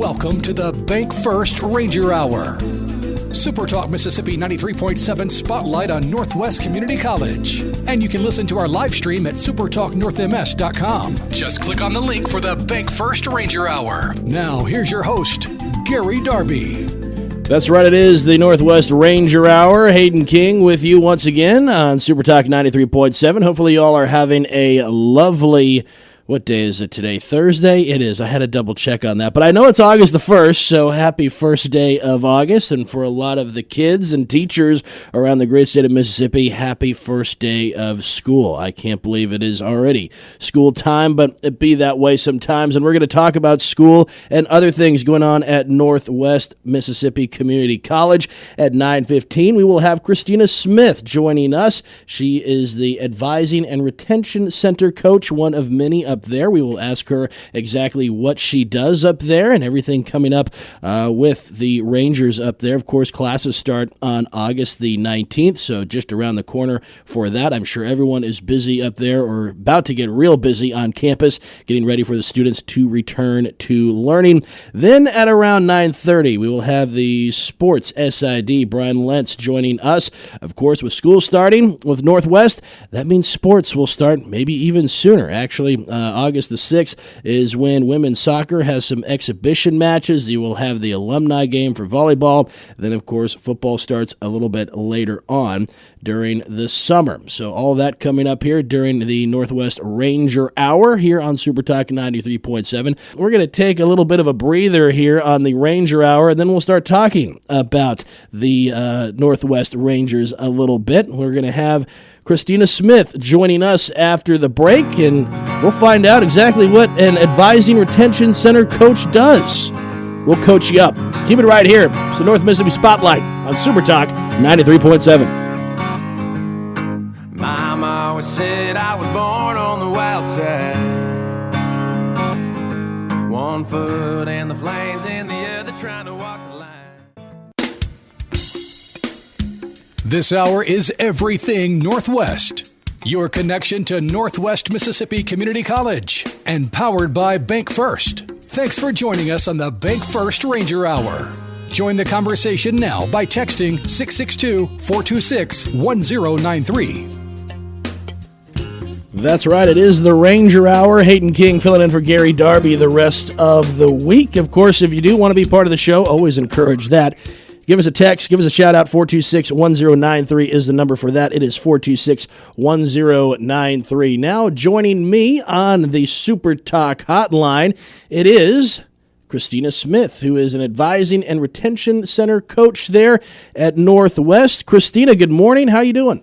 Welcome to the BankFirst Ranger Hour. Super Talk Mississippi 93.7 Spotlight on Northwest Community College. And you can listen to our live stream at supertalknorthms.com. Just click on the link for the BankFirst Ranger Hour. Now, here's your host, Gary Darby. That's right, it is the Northwest Ranger Hour. Hayden King with you once again on Super Talk 93.7. Hopefully you all are having a lovely... What day is it today? Thursday? It is. I had to double check on that. But I know it's August the 1st, so happy first day of August. And for a lot of the kids and teachers around the great state of Mississippi, happy first day of school. I can't believe it is already school time, but it be that way sometimes. And we're going to talk about school and other things going on at Northwest Mississippi Community College. At 9:15, we will have Christina Smith joining us. She is the Advising and Retention Center coach, one of many up there. We will ask her exactly what she does up there and everything coming up with the Rangers up there. Of course, classes start on August the 19th, so just around the corner for that. I'm sure everyone is busy up there or about to get real busy on campus, getting ready for the students to return to learning. Then at around 9:30, we will have the Sports SID, Brian Lentz, joining us. Of course, with school starting with Northwest, that means sports will start maybe even sooner. Actually, August the 6th is when women's soccer has some exhibition matches. You will have the alumni game for volleyball. Then, of course, football starts a little bit later on during the summer. So all that coming up here during the Northwest Ranger Hour here on Super Talk 93.7. We're going to take a little bit of a breather here on the Ranger Hour, and then we'll start talking about the Northwest Rangers a little bit. We're going to have Christina Smith joining us after the break, and we'll find out exactly what an Advising Retention Center coach does. We'll coach you up. Keep it right here. It's the North Mississippi Spotlight on Super Talk 93.7. Mama always said I was born on the wild side. One foot in the flames and the other trying to walk the line. This hour is everything Northwest. Your connection to Northwest Mississippi Community College and powered by BankFirst. Thanks for joining us on the BankFirst Ranger Hour. Join the conversation now by texting 662-426-1093. That's right. It is the Ranger Hour. Hayden King filling in for Gary Darby the rest of the week. Of course, if you do want to be part of the show, always encourage that. Give us a text. Give us a shout-out. 426-1093 is the number for that. It is 426-1093. Now, joining me on the Super Talk hotline, it is Christina Smith, who is an Advising and Retention Center coach there at Northwest. Christina, good morning. How you doing?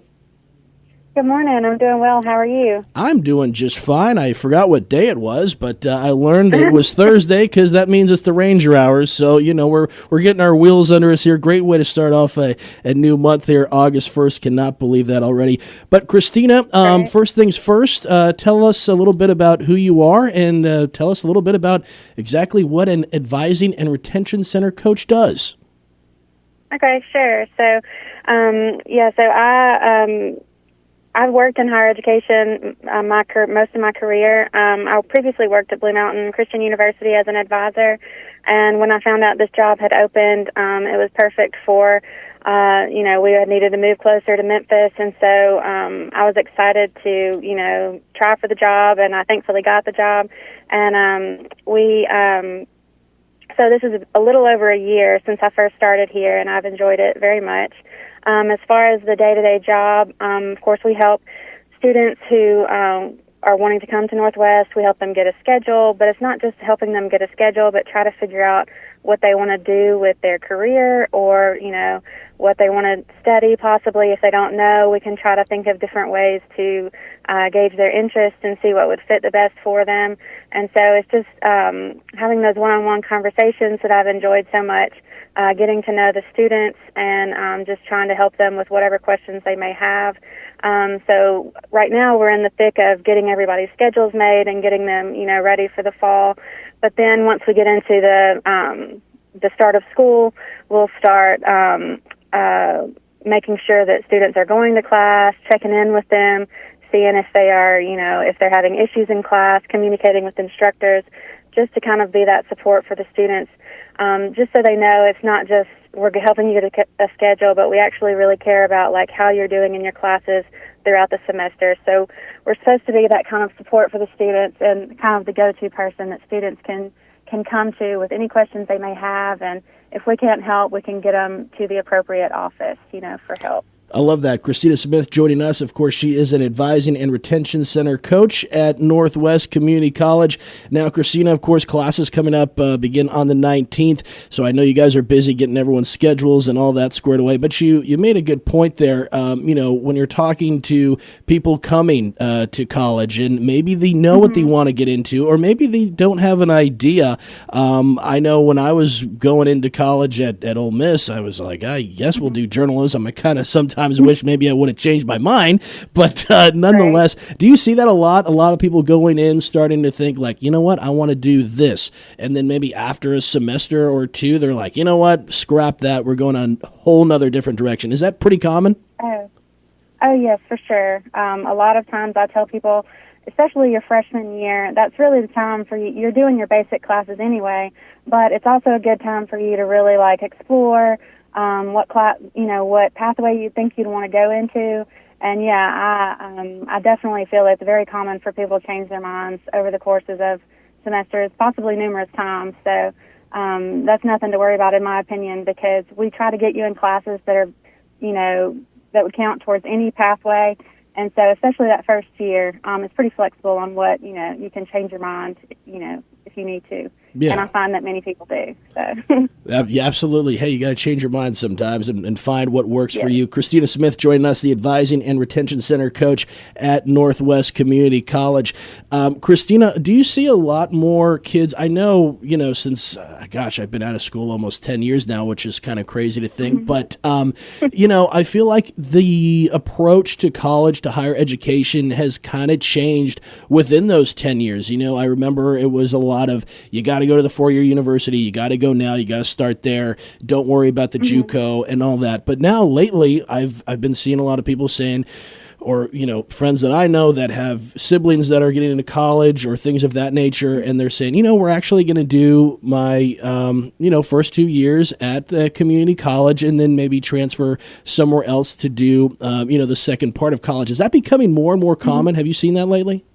Good morning. I'm doing well. How are you? I'm doing just fine. I forgot what day it was, but I learned it was Thursday because that means it's the Ranger Hours. So, you know, we're getting our wheels under us here. Great way to start off a new month here, August 1st. Cannot believe that already. But, Christina, first things first, tell us a little bit about who you are and tell us a little bit about exactly what an Advising and Retention Center coach does. Okay, sure. So, I've worked in higher education most of my career. I previously worked at Blue Mountain Christian University as an advisor, and when I found out this job had opened, it was perfect for, we had needed to move closer to Memphis, and so I was excited to, try for the job, and I thankfully got the job. And so this is a little over a year since I first started here, and I've enjoyed it very much. As far as the day-to-day job, of course, we help students who are wanting to come to Northwest. We help them get a schedule, but it's not just helping them get a schedule, but try to figure out what they want to do with their career or, what they want to study possibly. If they don't know, we can try to think of different ways to gauge their interest and see what would fit the best for them. And so it's just having those one-on-one conversations that I've enjoyed so much, getting to know the students and just trying to help them with whatever questions they may have. So right now we're in the thick of getting everybody's schedules made and getting them, ready for the fall. But then once we get into the start of school, we'll start making sure that students are going to class, checking in with them, seeing if they are, if they're having issues in class, communicating with instructors. just to kind of be that support for the students, just so they know it's not just we're helping you get a schedule, but we actually really care about like how you're doing in your classes throughout the semester. So we're supposed to be that kind of support for the students and kind of the go-to person that students can come to with any questions they may have, and if we can't help, we can get them to the appropriate office, for help. I love that. Christina Smith joining us. Of course, she is an advising and retention center coach at Northwest Community College. Now, Christina, of course, classes coming up begin on the 19th, so I know you guys are busy getting everyone's schedules and all that squared away, but you made a good point there. When you're talking to people coming to college and maybe they know what they want to get into, or maybe they don't have an idea. I know when I was going into college at Ole Miss, I was like, I guess we'll do journalism. I kind of sometimes wish maybe I would have changed my mind, but nonetheless, do you see that a lot? A lot of people going in starting to think like, you know what, I want to do this, and then maybe after a semester or two, they're like, you know what, scrap that. We're going on a whole nother different direction. Is that pretty common? Oh yes, for sure. A lot of times I tell people, especially your freshman year, that's really the time for you. You're doing your basic classes anyway, but it's also a good time for you to really like explore what pathway you think you'd want to go into. And I definitely feel it's very common for people to change their minds over the courses of semesters, possibly numerous times. So that's nothing to worry about, in my opinion, because we try to get you in classes that are, that would count towards any pathway. And so especially that first year, it's pretty flexible on what, you can change your mind, if you need to. Yeah. And I find that many people do. So. Yeah, absolutely. Hey, you got to change your mind sometimes and find what works for you. Christina Smith joining us, the Advising and Retention Center coach at Northwest Community College. Christina, do you see a lot more kids? I know, since, I've been out of school almost 10 years now, which is kind of crazy to think. But, I feel like the approach to college, to higher education has kind of changed within those 10 years. I remember it was a lot of, you got to go to the four-year university, you got to go now, you got to start there, don't worry about the JUCO and all that. But now lately I've been seeing a lot of people saying, or friends that I know that have siblings that are getting into college or things of that nature, and they're saying, we're actually going to do my first 2 years at the community college and then maybe transfer somewhere else to do the second part of college. Is that becoming more and more common? Have you seen that lately?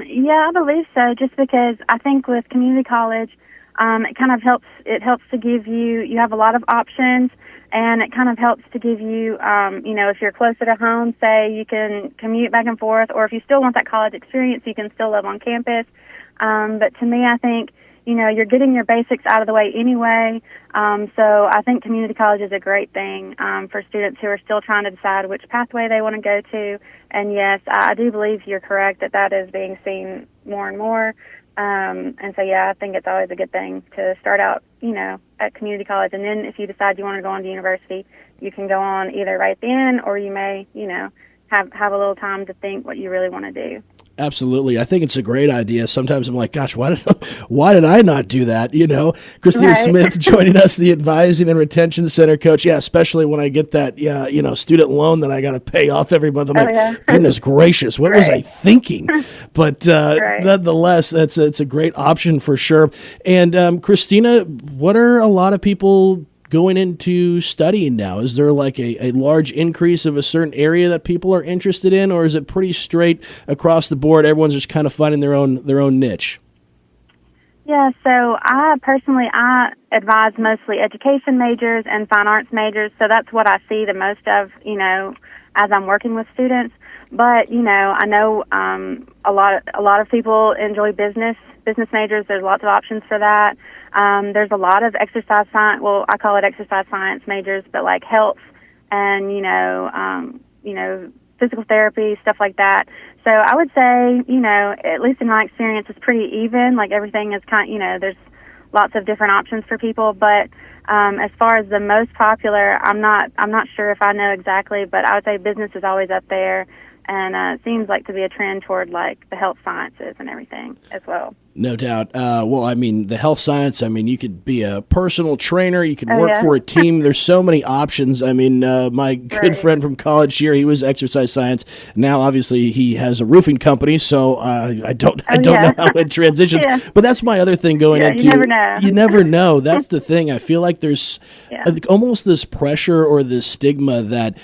Yeah, I believe so, just because I think with community college, it kind of helps to give you have a lot of options, and it kind of helps to give you, if you're closer to home, say you can commute back and forth, or if you still want that college experience, you can still live on campus. But to me, I think, you're getting your basics out of the way anyway. So I think community college is a great thing for students who are still trying to decide which pathway they want to go to. And yes, I do believe you're correct that is being seen more and more. And so, I think it's always a good thing to start out, at community college. And then if you decide you want to go on to university, you can go on either right then, or you may, have a little time to think what you really want to do. Absolutely. I think it's a great idea. Sometimes I'm like, gosh, why did I not do that? Christina Smith joining us, the Advising and Retention Center coach. Yeah, especially when I get that, student loan that I got to pay off every month. I'm goodness gracious, what was I thinking? But nonetheless, it's a great option for sure. And Christina, what are a lot of people going into studying now? Is there like a large increase of a certain area that people are interested in, or is it pretty straight across the board? Everyone's just kind of finding their own niche. Yeah, so I advise mostly education majors and fine arts majors, so that's what I see the most of, as I'm working with students. But, I know a lot of people enjoy business majors. There's lots of options for that. There's a lot of exercise science, well, I call it exercise science majors, but like health and, physical therapy, stuff like that. So I would say, at least in my experience, it's pretty even. Like everything is there's lots of different options for people. But as far as the most popular, I'm not sure if I know exactly, but I would say business is always up there. And it seems like to be a trend toward like the health sciences and everything as well. No doubt. Well, I mean, the health science, I mean, you could be a personal trainer. You could work for a team. There's so many options. I mean, my good friend from college here, he was exercise science. Now, obviously, he has a roofing company, so I don't know how it transitions. But that's my other thing going into. You never know. You never know. That's the thing. I feel like there's almost this pressure or this stigma that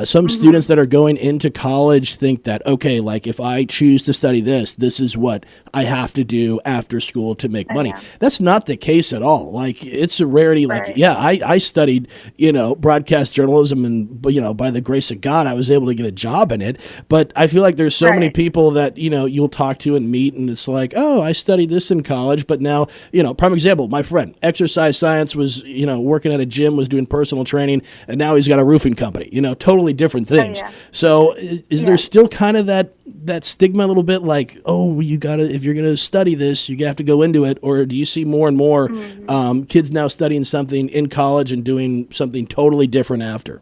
some students that are going into college think that, okay, like if I choose to study this is what I have to do after school to make money. That's not the case at all. Like, it's a rarity. Like, I studied, broadcast journalism, and, by the grace of God, I was able to get a job in it. But I feel like there's so many people that, you'll talk to and meet, and it's like, oh, I studied this in college, but now, prime example, my friend, exercise science, was, working at a gym, was doing personal training, and now he's got a roofing company, totally different things. So is there still kind of that stigma a little bit, like, oh, if you're gonna study this, you have to go into it? Or do you see more and more kids now studying something in college and doing something totally different after?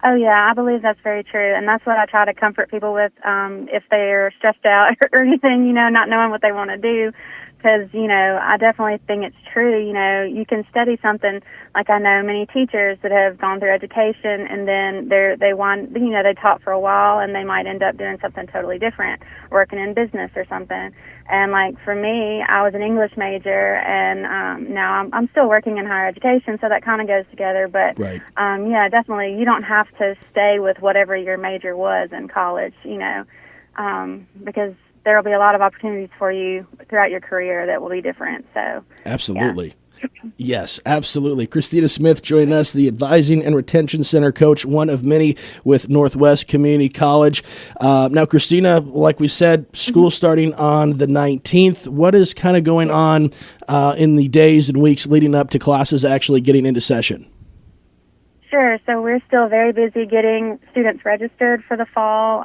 Oh, yeah, I believe that's very true. And that's what I try to comfort people with if they're stressed out or anything, not knowing what they want to do. Because, I definitely think it's true. You can study something, like I know many teachers that have gone through education, and then they taught for a while, and they might end up doing something totally different, working in business or something. And like for me, I was an English major, and now I'm still working in higher education, so that kind of goes together. But definitely, you don't have to stay with whatever your major was in college, because there will be a lot of opportunities for you throughout your career that will be different. So absolutely. Yes, absolutely. Christina Smith joined us, the Advising and Retention Center coach, one of many with Northwest Community College. Now, Christina, like we said, school starting on the 19th. What is kind of going on in the days and weeks leading up to classes actually getting into session? Sure. So we're still very busy getting students registered for the fall.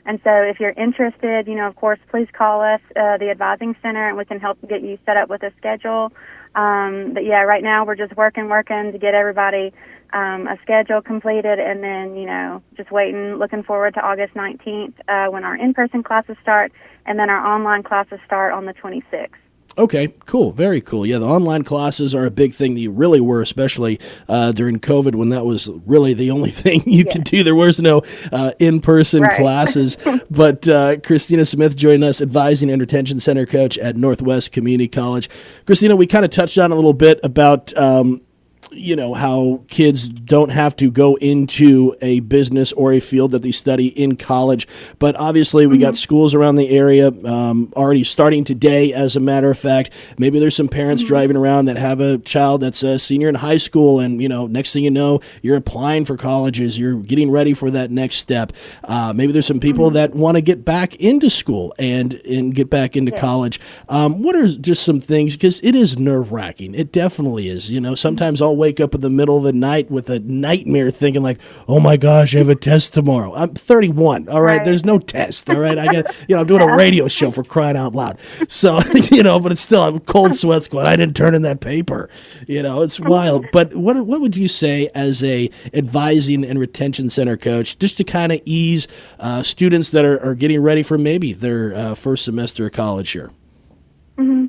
And so if you're interested, of course, please call us, the Advising Center, and we can help get you set up with a schedule. But right now we're just working to get everybody a schedule completed, and then, just looking forward to August 19th when our in-person classes start, and then our online classes start on the 26th. Okay, cool. Very cool. Yeah, the online classes are a big thing. They really were, especially during COVID, when that was really the only thing you could do. There was no in-person classes. But Christina Smith joined us, Advising and Retention Center coach at Northwest Community College. Christina, we kind of touched on a little bit about how kids don't have to go into a business or a field that they study in college. But obviously we got schools around the area already starting today, as a matter of fact. Maybe there's some parents driving around that have a child that's a senior in high school, and, next thing you know, you're applying for colleges. You're getting ready for that next step. Maybe there's some people that want to get back into school and get back into college. What are just some things, because it is nerve-wracking. It definitely is. Sometimes I'll wake up in the middle of the night with a nightmare thinking like, oh my gosh, I have a test tomorrow. I'm 31. All right. There's no test. All right. I got, I'm doing a radio show, for crying out loud. So, but it's still, I'm cold sweats going, I didn't turn in that paper. It's wild. But what would you say as a Advising and Retention Center coach, just to kind of ease students that are getting ready for maybe their first semester of college here? Mm-hmm.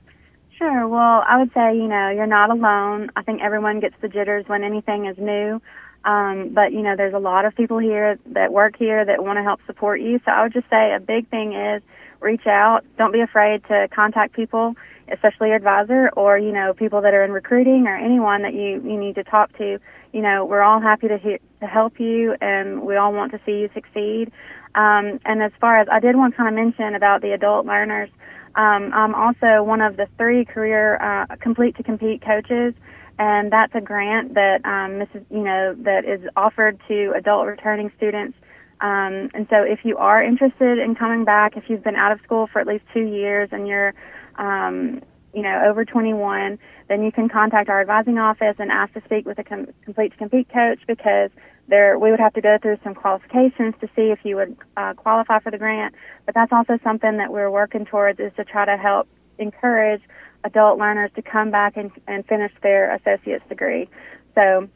Sure. Well, I would say, you're not alone. I think everyone gets the jitters when anything is new. But, there's a lot of people here that work here that want to help support you. So I would just say a big thing is reach out. Don't be afraid to contact people, especially your advisor or, people that are in recruiting or anyone that you need to talk to. We're all happy to help you, and we all want to see you succeed. And as far as I did want to kind of mention about the adult learners, I'm also one of the 3 career Complete to Compete coaches, and that's a grant that that is offered to adult returning students. And so if you are interested in coming back, if you've been out of school for at least 2 years and you're over 21, then you can contact our advising office and ask to speak with a Complete to Compete coach, because we would have to go through some qualifications to see if you would qualify for the grant. But that's also something that we're working towards, is to try to help encourage adult learners to come back and finish their associate's degree. So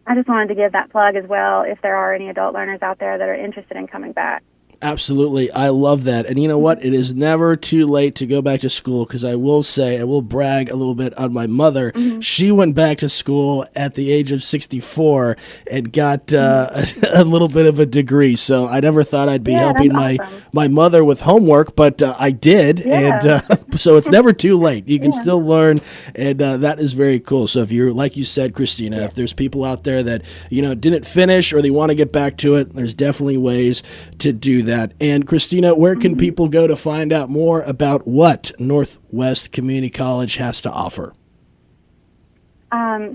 I just wanted to give that plug as well, if there are any adult learners out there that are interested in coming back. Absolutely. I love that. And you know what? It is never too late to go back to school, because I will brag a little bit on my mother. Mm-hmm. She went back to school at the age of 64 and got a little bit of a degree. So I never thought I'd be helping my mother with homework, but I did. Yeah. And so it's never too late. You can still learn, and that is very cool. So if you're, like you said, Christina, if there's people out there that, didn't finish or they want to get back to it, there's definitely ways to do that. And Christina, where can people go to find out more about what Northwest Community College has to offer?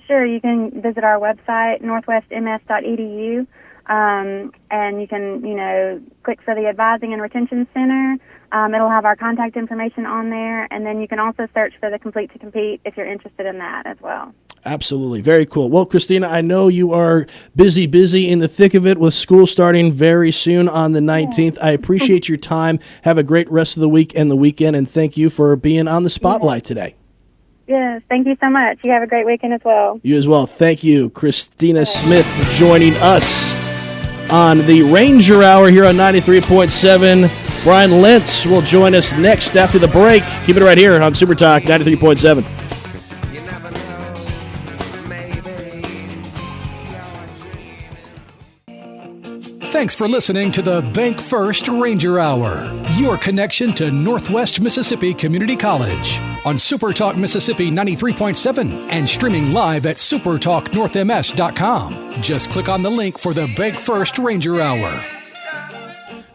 Sure, you can visit our website, northwestms.edu, and you can, click for the Advising and Retention Center. It'll have our contact information on there, and then you can also search for the Complete to Compete if you're interested in that as well. Absolutely. Very cool. Well, Christina, I know you are busy in the thick of it with school starting very soon on the 19th. I appreciate your time. Have a great rest of the week and the weekend, and thank you for being on the spotlight today. Yes, thank you so much. You have a great weekend as well. You as well. Thank you. Christina Smith joining us on the Ranger Hour here on 93.7. Brian Lentz will join us next after the break. Keep it right here on Super Talk 93.7. Thanks for listening to the BankFirst Ranger Hour, your connection to Northwest Mississippi Community College on Super Talk Mississippi 93.7 and streaming live at supertalknorthms.com. Just click on the link for the BankFirst Ranger Hour.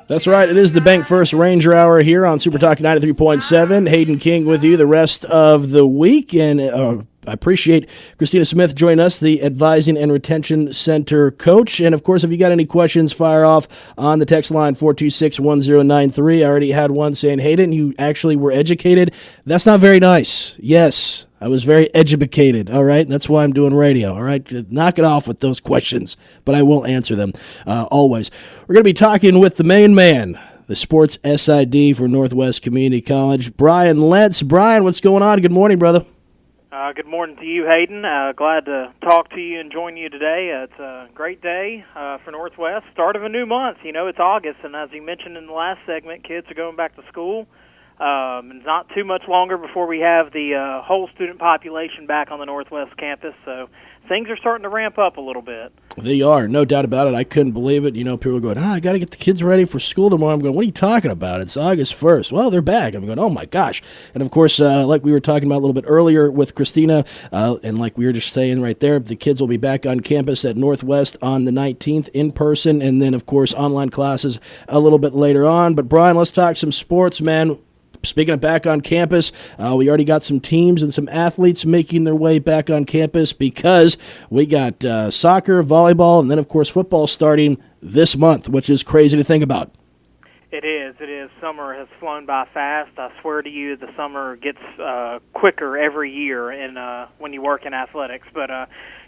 That's right. It is the BankFirst Ranger Hour here on Super Talk 93.7. Hayden King with you the rest of the week, and I appreciate Christina Smith joining us, the Advising and Retention Center coach. And, of course, if you got any questions, fire off on the text line 426-1093. I already had one saying, Hayden, you actually were educated. That's not very nice. Yes, I was very educated, all right? That's why I'm doing radio, all right? Knock it off with those questions, but I will answer them always. We're going to be talking with the main man, the sports SID for Northwest Community College, Brian Lentz. Brian, what's going on? Good morning, brother. Good morning to you, Hayden. Glad to talk to you and join you today. It's a great day for Northwest. Start of a new month. It's August, and as you mentioned in the last segment, kids are going back to school. It's not too much longer before we have the whole student population back on the Northwest campus, so things are starting to ramp up a little bit. They are, no doubt about it. I couldn't believe it. People are going, I got to get the kids ready for school tomorrow. I'm going, what are you talking about? It's August 1st. Well, they're back. I'm going, oh, my gosh. And, of course, like we were talking about a little bit earlier with Christina, and like we were just saying right there, the kids will be back on campus at Northwest on the 19th in person, and then, of course, online classes a little bit later on. But, Brian, let's talk some sports, man. Speaking of back on campus, we already got some teams and some athletes making their way back on campus because we got soccer, volleyball, and then, of course, football starting this month, which is crazy to think about. It is. Summer has flown by fast. I swear to you, the summer gets quicker every year when you work in athletics. But,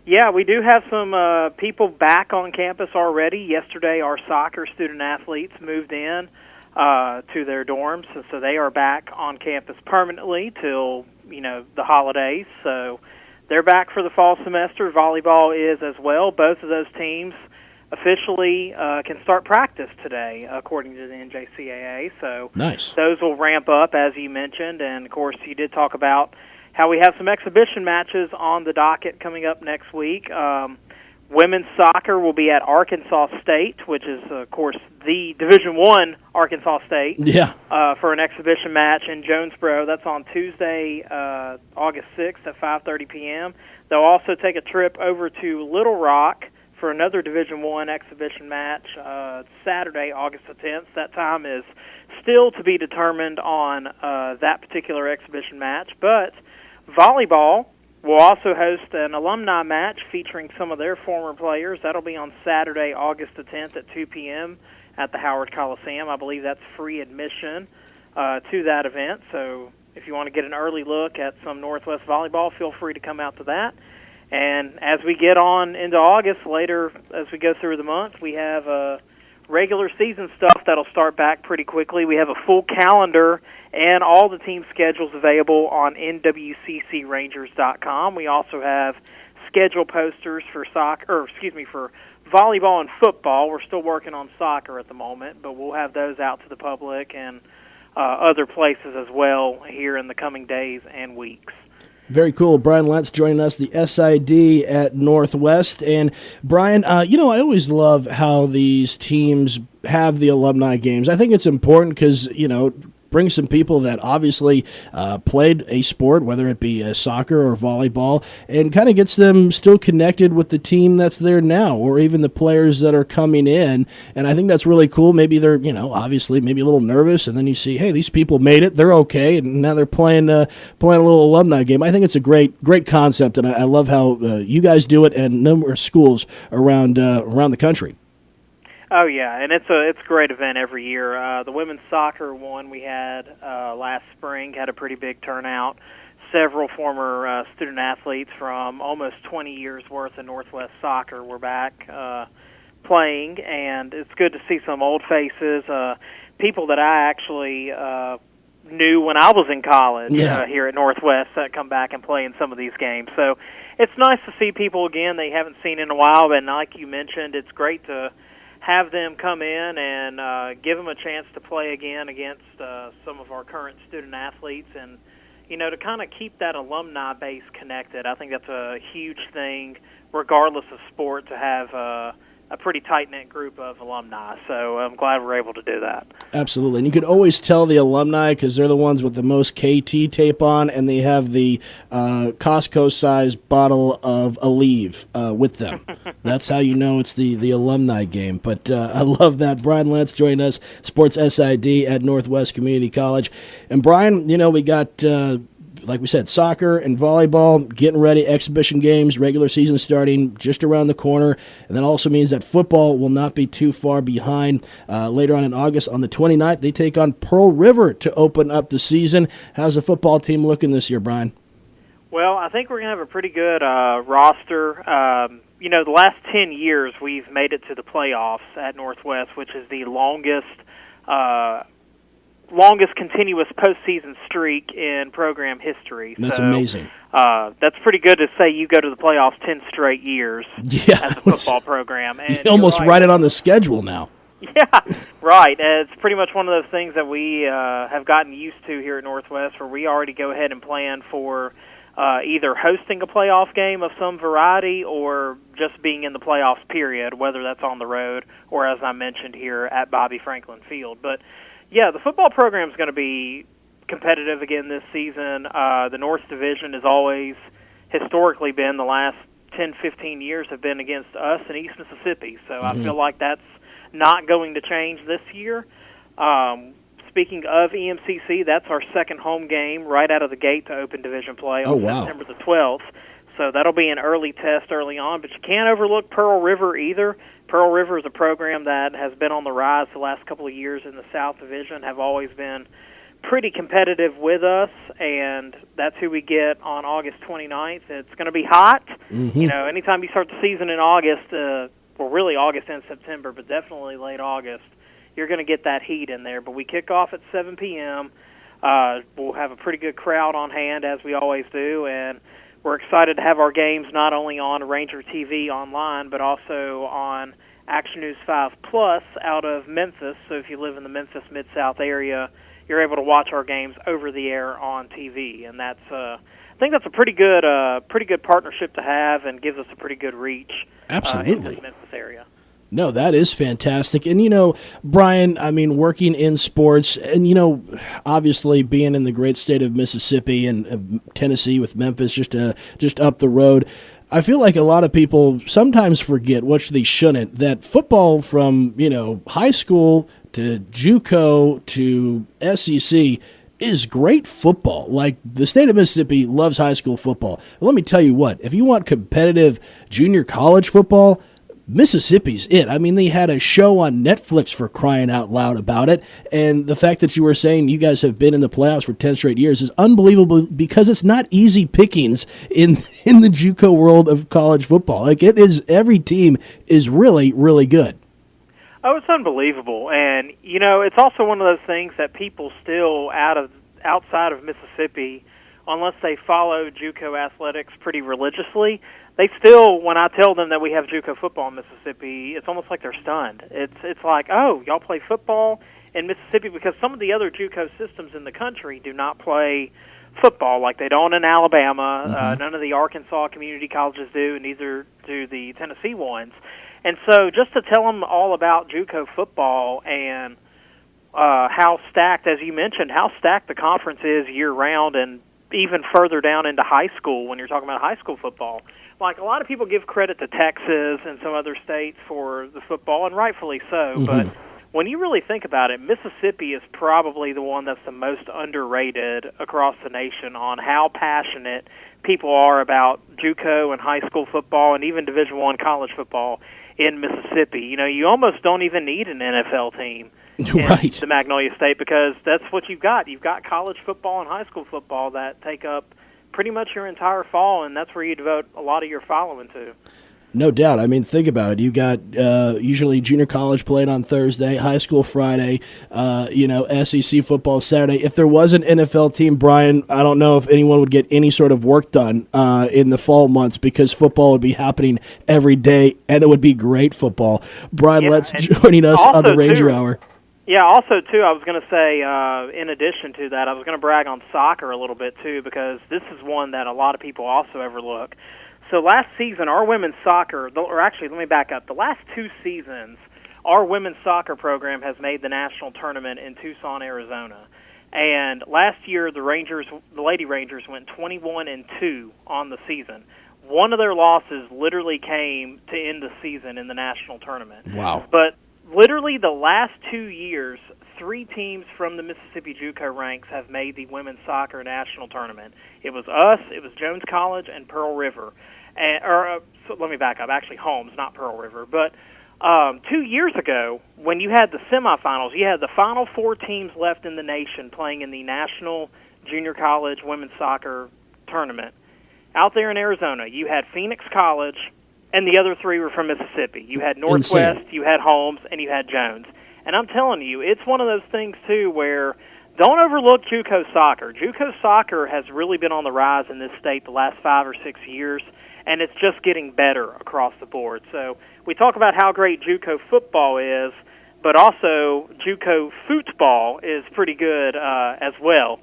yeah, we do have some people back on campus already. Yesterday, our soccer student athletes moved in to their dorms, so they are back on campus permanently till the holidays. So they're back for the fall semester. Volleyball is as well. Both of those teams officially can start practice today, according to the NJCAA. So nice. Those will ramp up, as you mentioned, and of course you did talk about how we have some exhibition matches on the docket coming up next week. Women's soccer will be at Arkansas State, which is, of course, the Division I Arkansas State, for an exhibition match in Jonesboro. That's on Tuesday, August 6th at 5:30 p.m. They'll also take a trip over to Little Rock for another Division I exhibition match Saturday, August the 10th. That time is still to be determined on that particular exhibition match. But volleyball will also host an alumni match featuring some of their former players. That'll be on Saturday, August the 10th at 2 p.m. at the Howard Coliseum. I believe that's free admission to that event. So if you want to get an early look at some Northwest volleyball, feel free to come out to that. And as we get on into August, later as we go through the month, we have regular season stuff that'll start back pretty quickly. We have a full calendar and all the team schedules available on NWCCRangers.com. We also have schedule posters for for volleyball and football. We're still working on soccer at the moment, but we'll have those out to the public and other places as well here in the coming days and weeks. Very cool. Brian Lentz joining us, the SID at Northwest. And Brian, I always love how these teams have the alumni games. I think it's important because, bring some people that obviously played a sport, whether it be soccer or volleyball, and kind of gets them still connected with the team that's there now, or even the players that are coming in. And I think that's really cool. Maybe they're, obviously maybe a little nervous, and then you see, hey, these people made it, they're okay, and now they're playing a little alumni game. I think it's a great concept, and I love how you guys do it, and numerous schools around the country. Oh yeah, and it's a great event every year. The women's soccer one we had last spring had a pretty big turnout. Several former student athletes from almost 20 years worth of Northwest soccer were back playing, and it's good to see some old faces, people that I actually knew when I was in college here at Northwest that come back and play in some of these games. So it's nice to see people again they haven't seen in a while, and like you mentioned, it's great to have them come in and give them a chance to play again against some of our current student athletes, and to kind of keep that alumni base connected. I think that's a huge thing, regardless of sport, to have a pretty tight-knit group of alumni. So I'm glad we're able to do that. Absolutely. And you could always tell the alumni because they're the ones with the most KT tape on, and they have the Costco-sized bottle of Aleve with them. That's how you know it's the alumni game. But I love that. Brian Lentz joined us, Sports SID at Northwest Community College. And Brian, we got like we said, soccer and volleyball, getting ready, exhibition games, regular season starting just around the corner. And that also means that football will not be too far behind. Later on in August, on the 29th, they take on Pearl River to open up the season. How's the football team looking this year, Brian? Well, I think we're going to have a pretty good roster. The last 10 years we've made it to the playoffs at Northwest, which is the longest continuous postseason streak in program history. That's amazing. That's pretty good to say you go to the playoffs 10 straight years as a football program. And you almost write it on the schedule now. Yeah, right. It's pretty much one of those things that we have gotten used to here at Northwest, where we already go ahead and plan for either hosting a playoff game of some variety or just being in the playoffs, period, whether that's on the road or, as I mentioned, here at Bobby Franklin Field. But yeah, the football program is going to be competitive again this season. The North Division has always historically been, the last 10, 15 years, have been against us and East Mississippi. So I feel like that's not going to change this year. Speaking of EMCC, that's our second home game right out of the gate to open division play on September the 12th. So that'll be an early test early on, but you can't overlook Pearl River either. Pearl River is a program that has been on the rise the last couple of years in the South Division, have always been pretty competitive with us, and that's who we get on August 29th. It's going to be hot. Anytime you start the season in August, really August and September, but definitely late August, you're going to get that heat in there. But we kick off at 7 p.m. We'll have a pretty good crowd on hand, as we always do, and we're excited to have our games not only on Ranger TV online, but also on Action News 5 Plus out of Memphis. So if you live in the Memphis Mid-South area, you're able to watch our games over the air on TV, and that's I think that's a pretty good partnership to have, and gives us a pretty good reach. Absolutely. In the Memphis area. No, that is fantastic. And, Brian, working in sports and, obviously being in the great state of Mississippi and Tennessee with Memphis just up the road, I feel like a lot of people sometimes forget, which they shouldn't, that football from, high school to JUCO to SEC is great football. Like, the state of Mississippi loves high school football. And let me tell you what, if you want competitive junior college football, Mississippi's it. I mean, they had a show on Netflix, for crying out loud, about it. And the fact that you were saying you guys have been in the playoffs for 10 straight years is unbelievable, because it's not easy pickings in the JUCO world of college football. Like, it is, every team is really, really good. Oh, it's unbelievable. And, it's also one of those things that people still outside of Mississippi, unless they follow JUCO athletics pretty religiously, they still, when I tell them that we have JUCO football in Mississippi, it's almost like they're stunned. It's like, oh, y'all play football in Mississippi, because some of the other JUCO systems in the country do not play football like they don't in Alabama. None of the Arkansas community colleges do, and neither do the Tennessee ones. And so just to tell them all about JUCO football and how stacked, as you mentioned, how stacked the conference is year-round, and even further down into high school when you're talking about high school football. Like, a lot of people give credit to Texas and some other states for the football, and rightfully so, but when you really think about it, Mississippi is probably the one that's the most underrated across the nation on how passionate people are about JUCO and high school football and even Division I college football in Mississippi. You know, you almost don't even need an NFL team in the Magnolia State, because that's what you've got. You've got college football and high school football that take up pretty much your entire fall, and that's where you devote a lot of your following to. No doubt. I mean, think about it. You got usually junior college played on Thursday, high school Friday, SEC football Saturday. If there was an NFL team, Brian, I don't know if anyone would get any sort of work done in the fall months, because football would be happening every day, and it would be great football. Brian Lentz joining us on the Ranger Hour. Yeah, also, too, I was going to say, in addition to that, I was going to brag on soccer a little bit, too, because this is one that a lot of people also overlook. So last season, our women's soccer, or actually, let me back up. The last 2 seasons, our women's soccer program has made the national tournament in Tucson, Arizona. And last year, the Lady Rangers went 21-2 on the season. One of their losses literally came to end the season in the national tournament. Wow. But literally the last 2 years, 3 teams from the Mississippi JUCO ranks have made the women's soccer national tournament. It was us, it was Jones College, and Pearl River. So let me back up. Actually, Holmes, not Pearl River. But 2 years ago, when you had the semifinals, you had the final 4 teams left in the nation playing in the National Junior College Women's Soccer Tournament. Out there in Arizona, you had Phoenix College, and the other 3 were from Mississippi. You had Northwest, you had Holmes, and you had Jones. And I'm telling you, it's one of those things, too, where don't overlook JUCO soccer. JUCO soccer has really been on the rise in this state the last 5 or 6 years, and it's just getting better across the board. So we talk about how great JUCO football is, but also JUCO football is pretty good as well.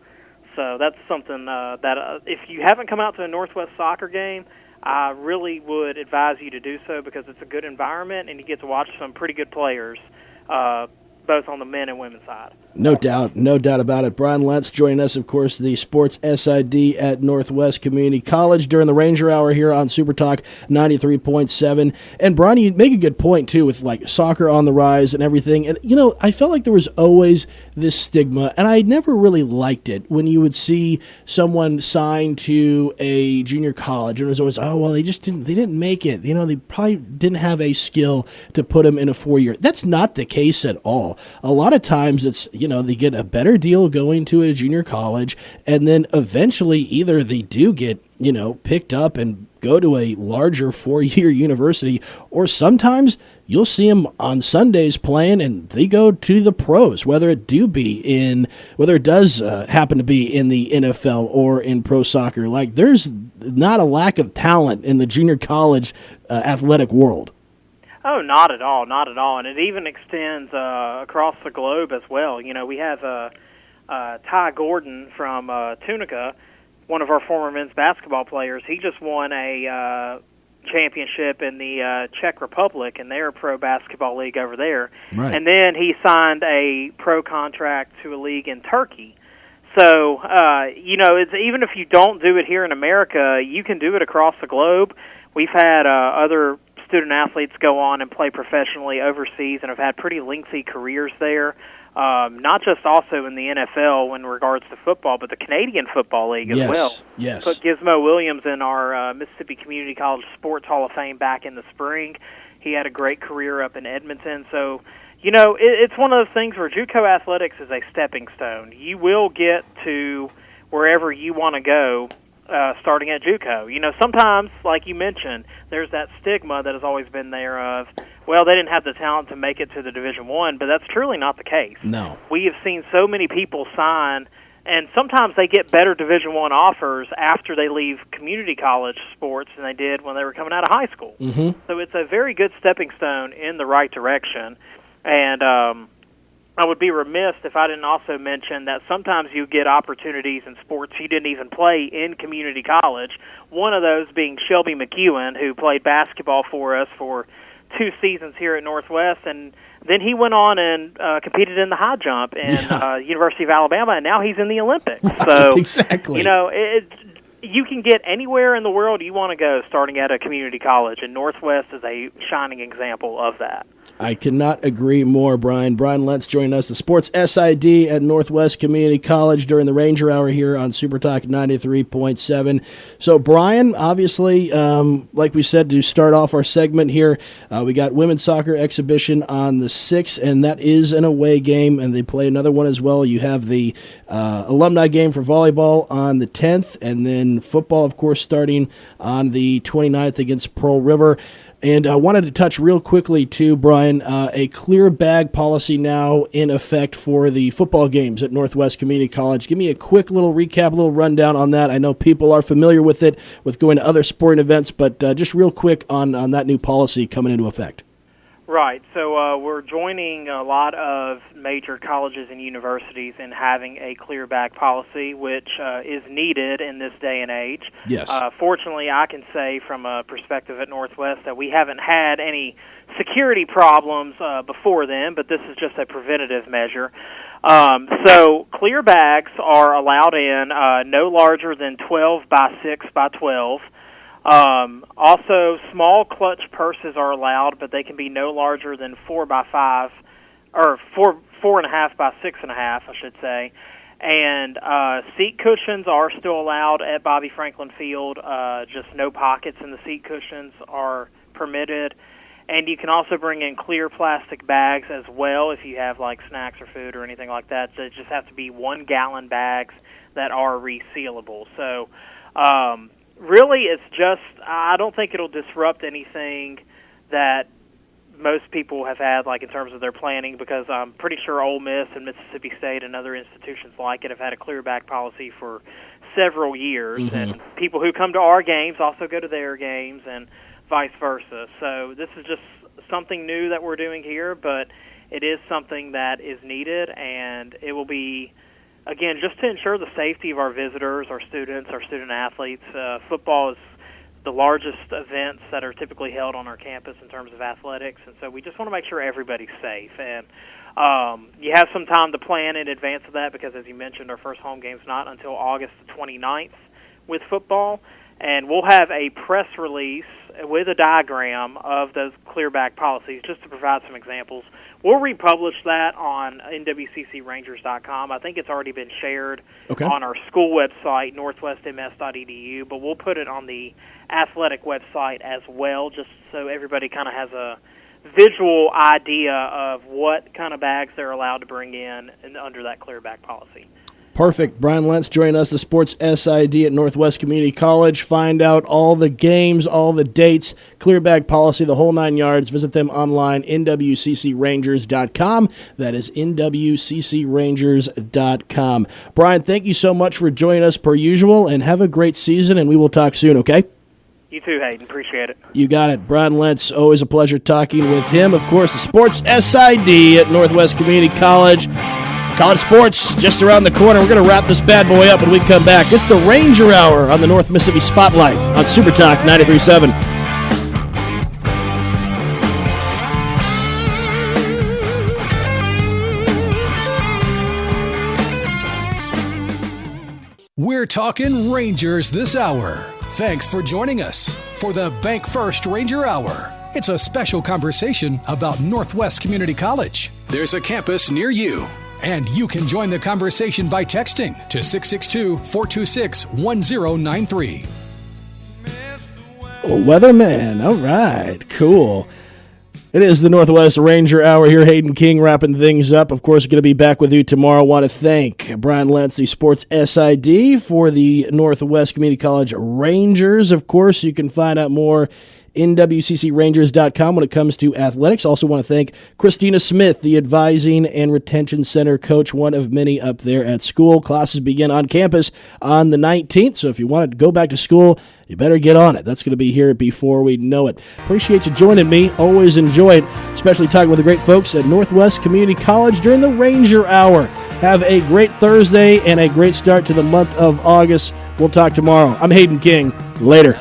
So that's something that if you haven't come out to a Northwest soccer game, I really would advise you to do so, because it's a good environment and you get to watch some pretty good players, both on the men and women's side. No doubt about it. Brian Lentz joining us, of course, the sports SID at Northwest Community College during the Ranger Hour here on Super Talk 93.7. And Brian, you make a good point, too, with like soccer on the rise and everything. And, you know, I felt like there was always this stigma, and I never really liked it when you would see someone sign to a junior college, and it was always, oh, well, they didn't make it. You know, they probably didn't have a skill to put them in a 4-year. That's not the case at all. A lot of times it's, they get a better deal going to a junior college, and then eventually either they do get, picked up and go to a larger 4-year university, or sometimes you'll see them on Sundays playing and they go to the pros, whether it does happen to be in the NFL or in pro soccer. Like, there's not a lack of talent in the junior college athletic world. Oh, not at all, and it even extends across the globe as well. We have Ty Gordon from Tunica, one of our former men's basketball players. He just won a championship in the Czech Republic, and they're a pro basketball league over there. Right. And then he signed a pro contract to a league in Turkey. So, it's, even if you don't do it here in America, you can do it across the globe. We've had other student athletes go on and play professionally overseas and have had pretty lengthy careers there, not just also in the NFL in regards to football, but the Canadian Football League as well. Yes. Put Gizmo Williams in our Mississippi Community College Sports Hall of Fame back in the spring. He had a great career up in Edmonton. So, it's one of those things where JUCO athletics is a stepping stone. You will get to wherever you want to go starting at JUCO. Sometimes, like you mentioned, there's that stigma that has always been there of, well, they didn't have the talent to make it to the Division I, but that's truly not the case. No. We have seen so many people sign And sometimes they get better Division I offers after they leave community college sports than they did when they were coming out of high school. Mm-hmm. So it's a very good stepping stone in the right direction. And I would be remiss if I didn't also mention that sometimes you get opportunities in sports you didn't even play in community college. One of those being Shelby McEwen, who played basketball for us for 2 seasons here at Northwest, and then he went on and competed in the high jump in University of Alabama, and now he's in the Olympics. Right, so, exactly. You know, you can get anywhere in the world you want to go starting at a community college, and Northwest is a shining example of that. I cannot agree more, Brian. Brian Lentz joining us, the Sports SID at Northwest Community College during the Ranger Hour here on Super Talk 93.7. So, Brian, obviously, like we said, to start off our segment here, we got women's soccer exhibition on the 6th, and that is an away game, and they play another one as well. You have the alumni game for volleyball on the 10th, and then football, of course, starting on the 29th against Pearl River. And I wanted to touch real quickly, too, Brian, a clear bag policy now in effect for the football games at Northwest Community College. Give me a quick little recap, a little rundown on that. I know people are familiar with it, with going to other sporting events, but just real quick on that new policy coming into effect. Right. So we're joining a lot of major colleges and universities in having a clear bag policy, which is needed in this day and age. Yes. Fortunately, I can say from a perspective at Northwest that we haven't had any security problems before then, but this is just a preventative measure. So clear bags are allowed in no larger than 12 by 6 by 12. Also, small clutch purses are allowed, but they can be no larger than 4 by 5, or 4.5 by 6.5, I should say. And seat cushions are still allowed at Bobby Franklin Field. Just no pockets in the seat cushions are permitted. And you can also bring in clear plastic bags as well if you have like snacks or food or anything like that. They just have to be 1-gallon bags that are resealable. So, really, it's just, I don't think it'll disrupt anything that most people have had, like in terms of their planning, because I'm pretty sure Ole Miss and Mississippi State and other institutions like it have had a clear bag policy for several years. Mm-hmm. And people who come to our games also go to their games and vice versa. So this is just something new that we're doing here, but it is something that is needed, and it will be, again, just to ensure the safety of our visitors, our students, our student athletes. Football is the largest events that are typically held on our campus in terms of athletics, and so we just want to make sure everybody's safe. And you have some time to plan in advance of that because, as you mentioned, our first home game's not until August the 29th with football, and we'll have a press release with a diagram of those clear bag policies just to provide some examples. We'll republish that on NWCCRangers.com. I think it's already been shared on our school website, northwestms.edu, but we'll put it on the athletic website as well, just so everybody kind of has a visual idea of what kind of bags they're allowed to bring in under that clear bag policy. Perfect. Brian Lentz joining us, the Sports SID at Northwest Community College. Find out all the games, all the dates, clear bag policy, the whole 9 yards. Visit them online, NWCCRangers.com. That is NWCCRangers.com. Brian, thank you so much for joining us per usual, and have a great season, and we will talk soon, okay? You too, Hayden. Appreciate it. You got it. Brian Lentz, always a pleasure talking with him. Of course, the Sports SID at Northwest Community College. College sports just around the corner. We're going to wrap this bad boy up when we come back. It's the Ranger Hour on the North Mississippi Spotlight on Super Talk 93.7. We're talking Rangers this hour. Thanks for joining us for the BankFirst Ranger Hour. It's a special conversation about Northwest Community College. There's a campus near you, and you can join the conversation by texting to 662-426-1093. Weatherman, all right, cool. It is the Northwest Ranger Hour here. Hayden King wrapping things up. Of course, going to be back with you tomorrow. I want to thank Brian Lentz, the Sports SID for the Northwest Community College Rangers. Of course, you can find out more NWCCRangers.com when it comes to athletics. Also want to thank Christina Smith, the Advising and Retention Center coach, one of many up there at school. Classes begin on campus on the 19th, so if you want to go back to school, you better get on it. That's going to be here before we know it. Appreciate you joining me. Always enjoy it, especially talking with the great folks at Northwest Community College during the Ranger Hour. Have a great Thursday and a great start to the month of August. We'll talk tomorrow. I'm Hayden King. Later.